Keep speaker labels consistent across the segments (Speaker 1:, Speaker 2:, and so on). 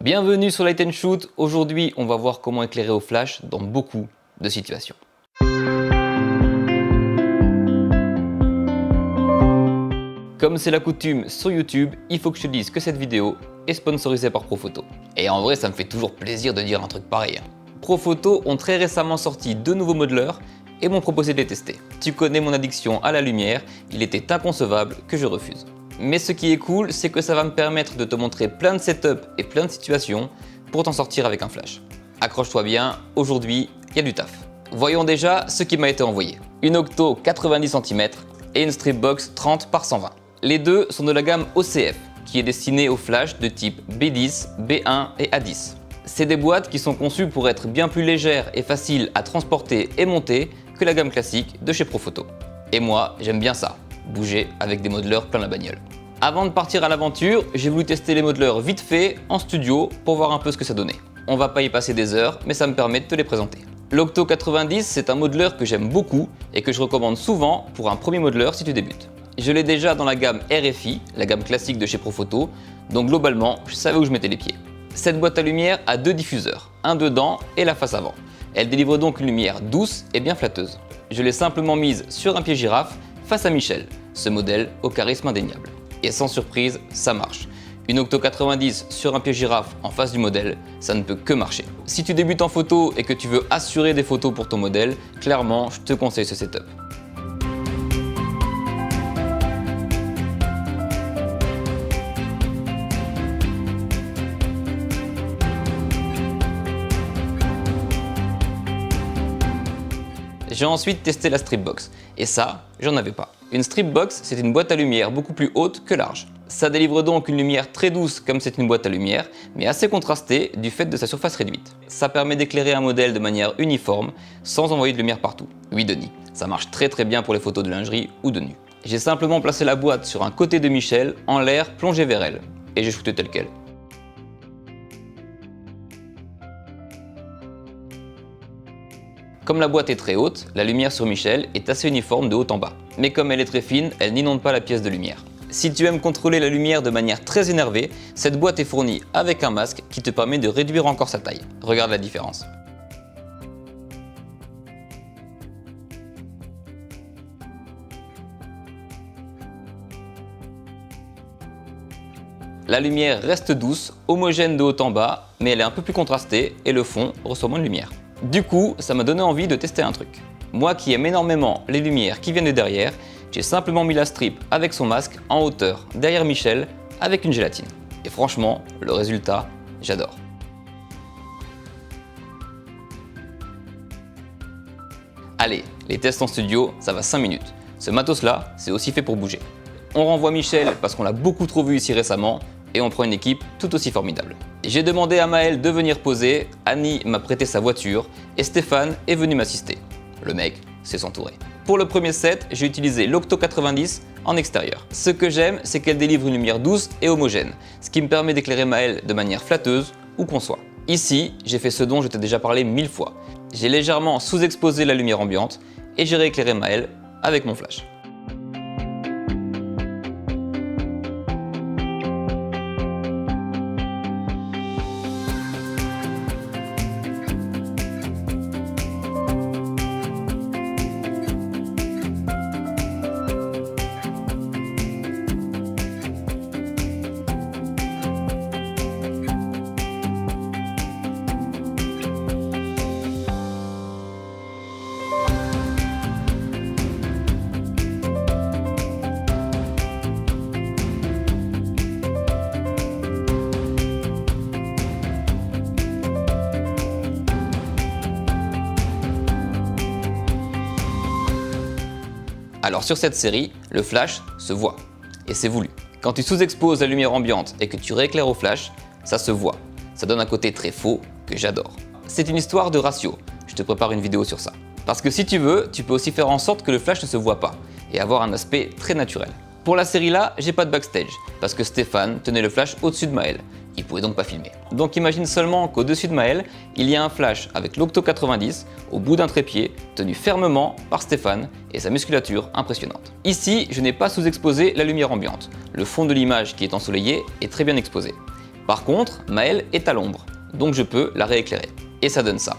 Speaker 1: Bienvenue sur Light & Shoot. Aujourd'hui, on va voir comment éclairer au flash dans beaucoup de situations. Comme c'est la coutume sur YouTube, il faut que je te dise que cette vidéo est sponsorisée par Profoto. Et en vrai, ça me fait toujours plaisir de dire un truc pareil. Profoto ont très récemment sorti 2 nouveaux modeleurs et m'ont proposé de les tester. Tu connais mon addiction à la lumière, il était inconcevable que je refuse. Mais ce qui est cool, c'est que ça va me permettre de te montrer plein de setups et plein de situations pour t'en sortir avec un flash. Accroche-toi bien, aujourd'hui, il y a du taf. Voyons déjà ce qui m'a été envoyé. Une Octo 90 cm et une Strip Box 30 par 120. Les deux sont de la gamme OCF, qui est destinée aux flash de type B10, B1 et A10. C'est des boîtes qui sont conçues pour être bien plus légères et faciles à transporter et monter que la gamme classique de chez Profoto. Et moi, j'aime bien ça, bouger avec des modeleurs plein la bagnole. Avant de partir à l'aventure, j'ai voulu tester les modeleurs vite fait en studio pour voir un peu ce que ça donnait. On va pas y passer des heures, mais ça me permet de te les présenter. L'Octo 90, c'est un modeleur que j'aime beaucoup et que je recommande souvent pour un premier modeleur si tu débutes. Je l'ai déjà dans la gamme RFI, la gamme classique de chez Profoto, donc globalement, je savais où je mettais les pieds. Cette boîte à lumière a 2 diffuseurs, un dedans et la face avant. Elle délivre donc une lumière douce et bien flatteuse. Je l'ai simplement mise sur un pied girafe face à Michel, ce modèle au charisme indéniable. Et sans surprise, ça marche. Une Octo 90 sur un pied girafe en face du modèle, ça ne peut que marcher. Si tu débutes en photo et que tu veux assurer des photos pour ton modèle, clairement, je te conseille ce setup. J'ai ensuite testé la Strip Box, et ça, j'en avais pas. Une Strip Box, c'est une boîte à lumière beaucoup plus haute que large. Ça délivre donc une lumière très douce comme c'est une boîte à lumière, mais assez contrastée du fait de sa surface réduite. Ça permet d'éclairer un modèle de manière uniforme, sans envoyer de lumière partout. Oui Denis, ça marche très bien pour les photos de lingerie ou de nu. J'ai simplement placé la boîte sur un côté de Michel, en l'air plongé vers elle, et j'ai shooté tel quel. Comme la boîte est très haute, la lumière sur Michel est assez uniforme de haut en bas. Mais comme elle est très fine, elle n'inonde pas la pièce de lumière. Si tu aimes contrôler la lumière de manière très énervée, cette boîte est fournie avec un masque qui te permet de réduire encore sa taille. Regarde la différence. La lumière reste douce, homogène de haut en bas, mais elle est un peu plus contrastée et le fond reçoit moins de lumière. Du coup, ça m'a donné envie de tester un truc. Moi qui aime énormément les lumières qui viennent de derrière, j'ai simplement mis la strip avec son masque en hauteur derrière Michel avec une gélatine. Et franchement, le résultat, j'adore. Allez, les tests en studio, ça va 5 minutes. Ce matos-là, c'est aussi fait pour bouger. On renvoie Michel parce qu'on l'a beaucoup trop vu ici récemment, et on prend une équipe tout aussi formidable. J'ai demandé à Maël de venir poser, Annie m'a prêté sa voiture et Stéphane est venu m'assister. Le mec sait s'entourer. Pour le premier set, j'ai utilisé l'Octo 90 en extérieur. Ce que j'aime, c'est qu'elle délivre une lumière douce et homogène, ce qui me permet d'éclairer Maël de manière flatteuse où qu'on soit. Ici, j'ai fait ce dont je t'ai déjà parlé 1000 fois. J'ai légèrement sous-exposé la lumière ambiante et j'ai rééclairé Maël avec mon flash. Alors sur cette série, le flash se voit, et c'est voulu. Quand tu sous-exposes la lumière ambiante et que tu rééclaires au flash, ça se voit. Ça donne un côté très faux que j'adore. C'est une histoire de ratio, je te prépare une vidéo sur ça. Parce que si tu veux, tu peux aussi faire en sorte que le flash ne se voit pas, et avoir un aspect très naturel. Pour la série là, j'ai pas de backstage, parce que Stéphane tenait le flash au-dessus de Maël. Il pouvait donc pas filmer. Donc imagine seulement qu'au-dessus de Maël, il y a un flash avec l'Octo 90 au bout d'un trépied, tenu fermement par Stéphane et sa musculature impressionnante. Ici, je n'ai pas sous-exposé la lumière ambiante. Le fond de l'image qui est ensoleillé est très bien exposé. Par contre, Maëlle est à l'ombre, donc je peux la rééclairer. Et ça donne ça.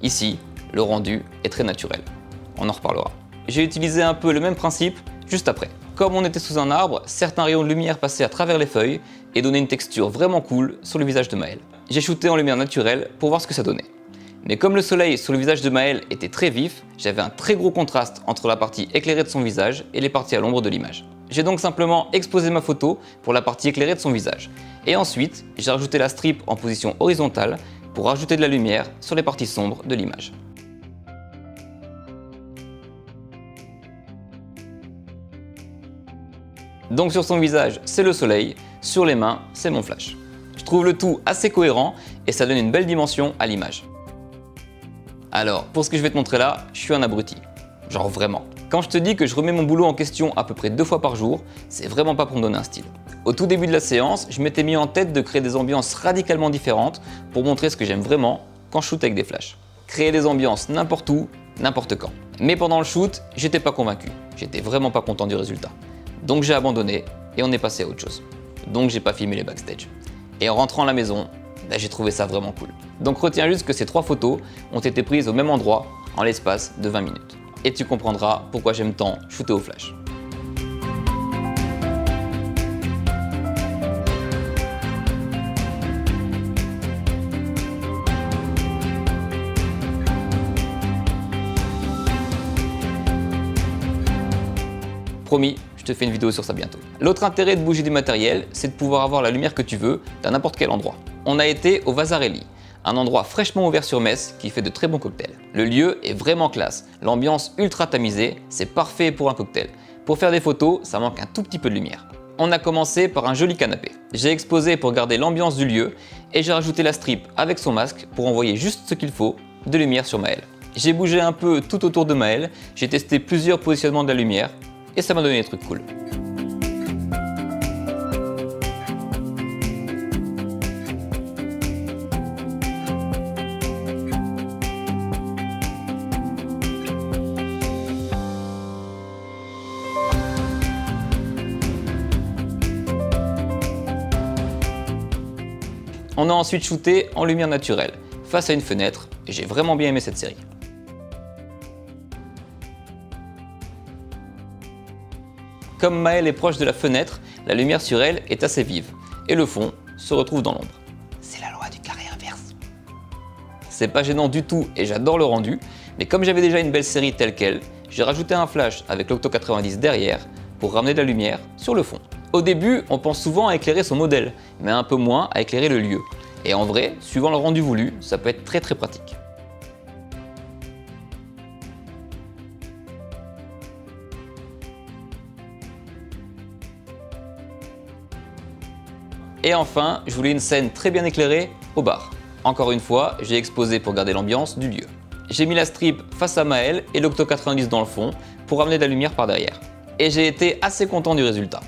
Speaker 1: Ici, le rendu est très naturel. On en reparlera. J'ai utilisé un peu le même principe juste après. Comme on était sous un arbre, certains rayons de lumière passaient à travers les feuilles et donnaient une texture vraiment cool sur le visage de Maëlle. J'ai shooté en lumière naturelle pour voir ce que ça donnait. Mais comme le soleil sur le visage de Maëlle était très vif, j'avais un très gros contraste entre la partie éclairée de son visage et les parties à l'ombre de l'image. J'ai donc simplement exposé ma photo pour la partie éclairée de son visage. Et ensuite, j'ai rajouté la strip en position horizontale pour rajouter de la lumière sur les parties sombres de l'image. Donc sur son visage, c'est le soleil, sur les mains, c'est mon flash. Je trouve le tout assez cohérent et ça donne une belle dimension à l'image. Alors, pour ce que je vais te montrer là, je suis un abruti. Genre vraiment. Quand je te dis que je remets mon boulot en question à peu près 2 fois par jour, c'est vraiment pas pour me donner un style. Au tout début de la séance, je m'étais mis en tête de créer des ambiances radicalement différentes pour montrer ce que j'aime vraiment quand je shoot avec des flashs. Créer des ambiances n'importe où, n'importe quand. Mais pendant le shoot, j'étais pas convaincu. J'étais vraiment pas content du résultat. Donc j'ai abandonné et on est passé à autre chose. Donc j'ai pas filmé les backstage. Et en rentrant à la maison, j'ai trouvé ça vraiment cool. Donc retiens juste que ces 3 photos ont été prises au même endroit en l'espace de 20 minutes. Et tu comprendras pourquoi j'aime tant shooter au flash. Promis, je te fais une vidéo sur ça bientôt. L'autre intérêt de bouger du matériel, c'est de pouvoir avoir la lumière que tu veux dans n'importe quel endroit. On a été au Vasarely, un endroit fraîchement ouvert sur Metz qui fait de très bons cocktails. Le lieu est vraiment classe, l'ambiance ultra tamisée, c'est parfait pour un cocktail. Pour faire des photos, ça manque un tout petit peu de lumière. On a commencé par un joli canapé. J'ai exposé pour garder l'ambiance du lieu et j'ai rajouté la strip avec son masque pour envoyer juste ce qu'il faut de lumière sur Maëlle. J'ai bougé un peu tout autour de Maëlle, j'ai testé plusieurs positionnements de la lumière et ça m'a donné des trucs cool. On a ensuite shooté en lumière naturelle, face à une fenêtre, et j'ai vraiment bien aimé cette série. Comme Maëlle est proche de la fenêtre, la lumière sur elle est assez vive, et le fond se retrouve dans l'ombre. C'est la loi du carré inverse. C'est pas gênant du tout et j'adore le rendu, mais comme j'avais déjà une belle série telle quelle, j'ai rajouté un flash avec l'Octo 90 derrière pour ramener de la lumière sur le fond. Au début, on pense souvent à éclairer son modèle, mais un peu moins à éclairer le lieu. Et en vrai, suivant le rendu voulu, ça peut être très pratique. Et enfin, je voulais une scène très bien éclairée au bar. Encore une fois, j'ai exposé pour garder l'ambiance du lieu. J'ai mis la strip face à Maëlle et l'Octo 90 dans le fond pour ramener de la lumière par derrière. Et j'ai été assez content du résultat.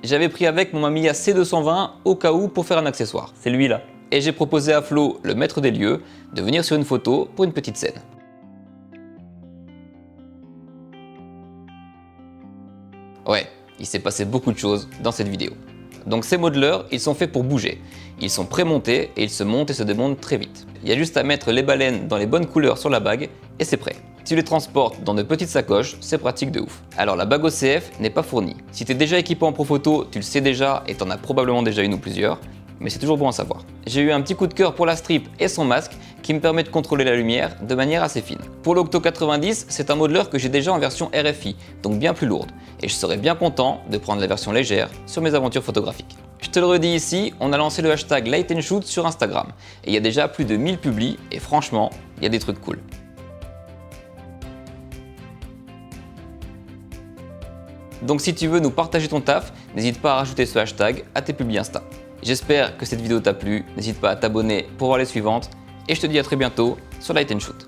Speaker 1: J'avais pris avec mon Mamiya C220 au cas où pour faire un accessoire. C'est lui là. Et j'ai proposé à Flo, le maître des lieux, de venir sur une photo pour une petite scène. Ouais, il s'est passé beaucoup de choses dans cette vidéo. Donc ces modeleurs, ils sont faits pour bouger. Ils sont prémontés et ils se montent et se démontent très vite. Il y a juste à mettre les baleines dans les bonnes couleurs sur la bague et c'est prêt. Si tu les transportes dans de petites sacoches, c'est pratique de ouf. Alors la bague OCF n'est pas fournie. Si tu es déjà équipé en Profoto, tu le sais déjà et tu en as probablement déjà une ou plusieurs, mais c'est toujours bon à savoir. J'ai eu un petit coup de cœur pour la strip et son masque qui me permet de contrôler la lumière de manière assez fine. Pour l'Octo 90, c'est un modeleur que j'ai déjà en version RFI, donc bien plus lourde, et je serais bien content de prendre la version légère sur mes aventures photographiques. Je te le redis ici, on a lancé le hashtag Light and Shoot sur Instagram, et il y a déjà plus de 1000 publis, et franchement, il y a des trucs cool. Donc si tu veux nous partager ton taf, n'hésite pas à rajouter ce hashtag à tes publis Insta. J'espère que cette vidéo t'a plu, n'hésite pas à t'abonner pour voir les suivantes, et je te dis à très bientôt sur Light and Shoot.